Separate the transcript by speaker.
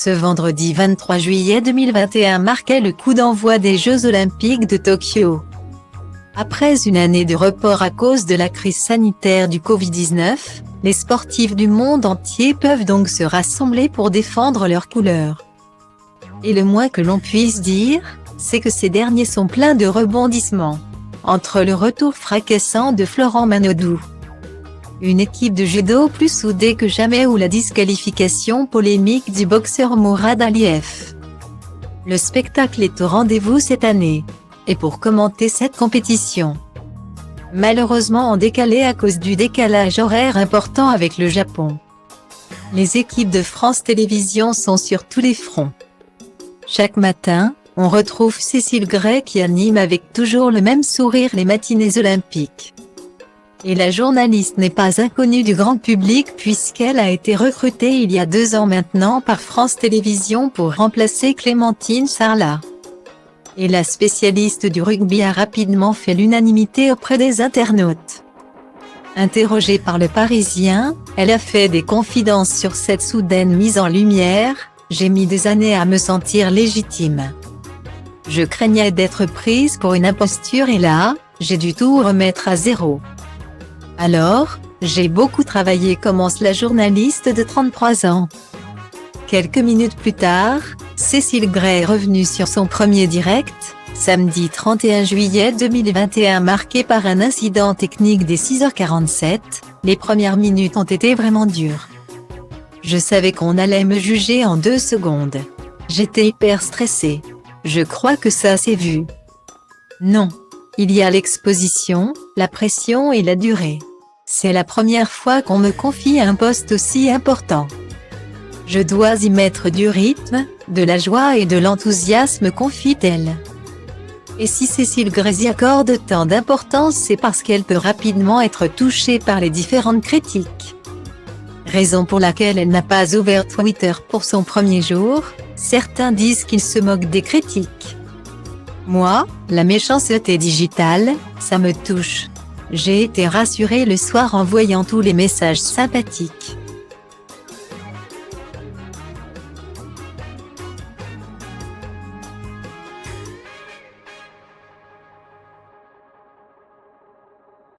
Speaker 1: Ce vendredi 23 juillet 2021 marquait le coup d'envoi des Jeux Olympiques de Tokyo. Après une année de report à cause de la crise sanitaire du Covid-19, les sportifs du monde entier peuvent donc se rassembler pour défendre leurs couleurs. Et le moins que l'on puisse dire, c'est que ces derniers sont pleins de rebondissements. Entre le retour fracassant de Florent Manodou, une équipe de judo plus soudée que jamais ou la disqualification polémique du boxeur Mourad Aliyev. Le spectacle est au rendez-vous cette année. Et pour commenter cette compétition, malheureusement en décalé à cause du décalage horaire important avec le Japon, les équipes de France Télévisions sont sur tous les fronts. Chaque matin, on retrouve Cécile Gray qui anime avec toujours le même sourire les matinées olympiques. Et la journaliste n'est pas inconnue du grand public puisqu'elle a été recrutée il y a 2 ans maintenant par France Télévisions pour remplacer Clémentine Sarlat. Et la spécialiste du rugby a rapidement fait l'unanimité auprès des internautes. Interrogée par Le Parisien, elle a fait des confidences sur cette soudaine mise en lumière. « J'ai mis des années à me sentir légitime. Je craignais d'être prise pour une imposture et là, j'ai dû tout remettre à zéro. Alors, j'ai beaucoup travaillé », commence la journaliste de 33 ans. Quelques minutes plus tard, Cécile Gray est revenue sur son premier direct, samedi 31 juillet 2021 marqué par un incident technique dès 6h47, les premières minutes ont été vraiment dures. Je savais qu'on allait me juger en 2 secondes. J'étais hyper stressée. Je crois que ça s'est vu. Non. Il y a l'exposition, la pression et la durée. C'est la première fois qu'on me confie un poste aussi important. Je dois y mettre du rythme, de la joie et de l'enthousiasme, confie-t-elle. Et si Cécile Gray y accorde tant d'importance, c'est parce qu'elle peut rapidement être touchée par les différentes critiques. Raison pour laquelle elle n'a pas ouvert Twitter pour son premier jour. Certains disent qu'ils se moquent des critiques. Moi, la méchanceté digitale, ça me touche. J'ai été rassurée le soir en voyant tous les messages sympathiques.